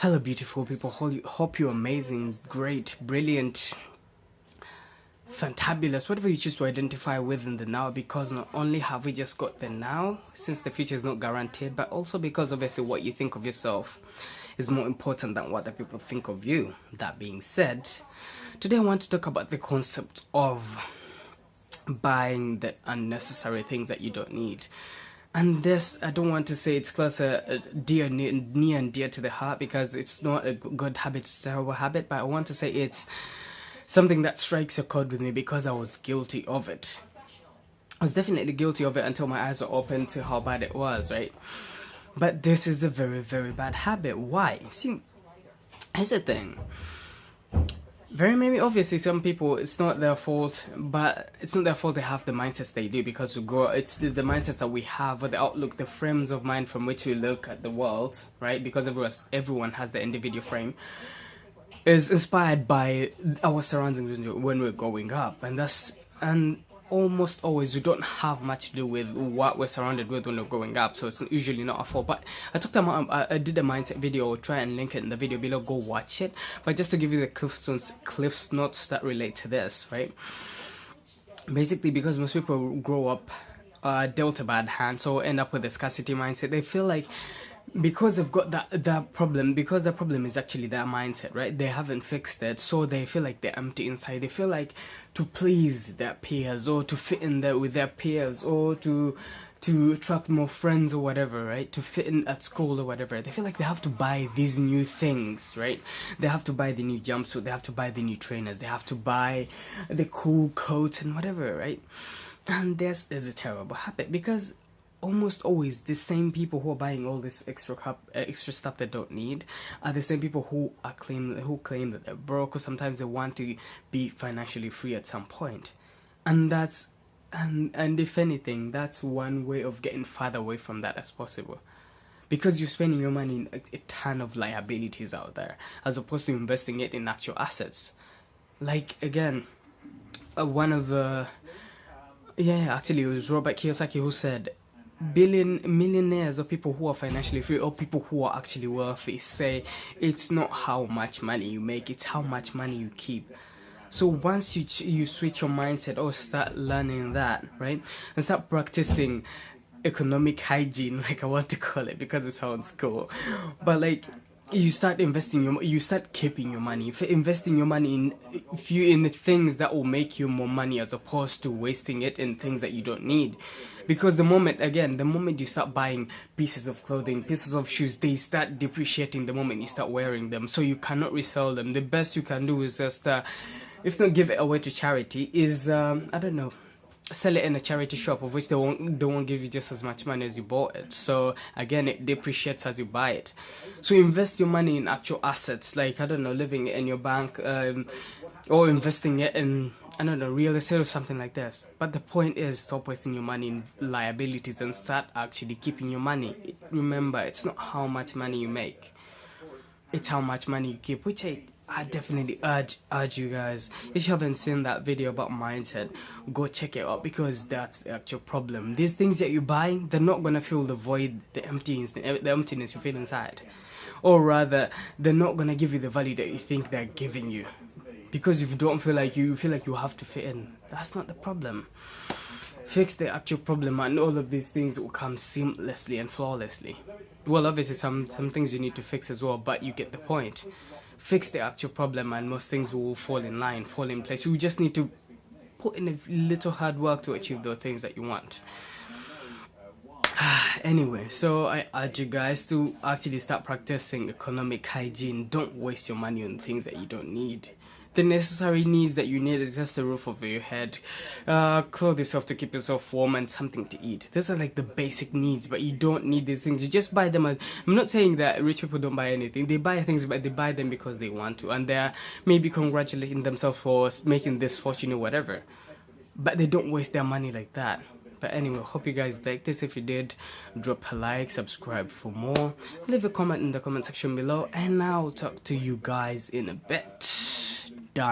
Hello beautiful people, hope you're amazing, great, brilliant, fantabulous, whatever you choose to identify with in the now, because not only have we just got the now, since the future is not guaranteed, but also because obviously what you think of yourself is more important than what the people think of you. That being said, today I want to talk about the concept of buying the unnecessary things that you don't need. And this, I don't want to say it's closer, near and dear to the heart, because it's not a good habit, it's a terrible habit, but I want to say it's something that strikes a chord with me because I was guilty of it. I was definitely guilty of it until my eyes were open to how bad it was, right? But this is a very, very bad habit. Why? See, here's the thing. Very maybe obviously some people, it's not their fault, but it's not their fault they have the mindsets they do, because we grow, it's the mindsets that we have, or the outlook, the frames of mind from which we look at the world, right? Because everyone has the individual frame, is inspired by our surroundings when we're growing up, and almost always we don't have much to do with what we're surrounded with when we're growing up, so it's usually not our fault. But I did a mindset video. I'll try and link it in the video below, go watch it. But just to give you the cliffs notes that relate to this, right? Basically, because most people grow up dealt a bad hand, so end up with a scarcity mindset. They feel like because they've got that problem, because the problem is actually their mindset, right? They haven't fixed it, so they feel like they're empty inside. They feel like to please their peers, or to fit in there with their peers, or to attract more friends or whatever, right? To fit in at school or whatever. They feel like they have to buy these new things, right? They have to buy the new jumpsuit, they have to buy the new trainers, they have to buy the cool coats and whatever, right? And this is a terrible habit, because almost always the same people who are buying all this extra stuff they don't need are the same people who claim that they're broke, or sometimes they want to be financially free at some point. And that's and if anything, that's one way of getting farther away from that as possible, because you're spending your money in a ton of liabilities out there as opposed to investing it in actual assets. Like, again, one of the actually it was Robert Kiyosaki who said millionaires, or people who are financially free, or people who are actually wealthy, say it's not how much money you make, it's how much money you keep. So once you switch your mindset, or start learning that, right, and start practicing economic hygiene, like I want to call it, because it sounds cool, but like, you start you start keeping your money, investing your money in things that will make you more money, as opposed to wasting it in things that you don't need. Because the moment you start buying pieces of clothing, pieces of shoes, they start depreciating the moment you start wearing them, so you cannot resell them. The best you can do is just if not give it away to charity, is I don't know, sell it in a charity shop, of which they won't give you just as much money as you bought it. So again, it depreciates as you buy it. So invest your money in actual assets, like, I don't know, living it in your bank, or investing it in, I don't know, real estate or something like this. But the point is, stop wasting your money in liabilities and start actually keeping your money. Remember, it's not how much money you make, it's how much money you keep, which I definitely urge you guys, if you haven't seen that video about mindset, go check it out, because that's the actual problem. These things that you're buying, they're not gonna fill the void, the emptiness you feel inside, or rather, they're not gonna give you the value that you think they're giving you, because if you don't feel like you have to fit in, that's not the problem. Fix the actual problem, and all of these things will come seamlessly and flawlessly. Well, obviously some things you need to fix as well, but you get the point. Fix the actual problem and most things will fall in line, fall in place. You just need to put in a little hard work to achieve the things that you want. Anyway, so I urge you guys to actually start practicing economic hygiene. Don't waste your money on things that you don't need. The necessary needs that you need is just a roof over your head, clothe yourself to keep yourself warm, and something to eat. Those are like the basic needs, but you don't need these things. You just buy them. I'm not saying that rich people don't buy anything. They buy things, but they buy them because they want to, and they're maybe congratulating themselves for making this fortune or whatever. But they don't waste their money like that. But anyway, hope you guys liked this. If you did, drop a like, subscribe for more, leave a comment in the comment section below, and I'll talk to you guys in a bit.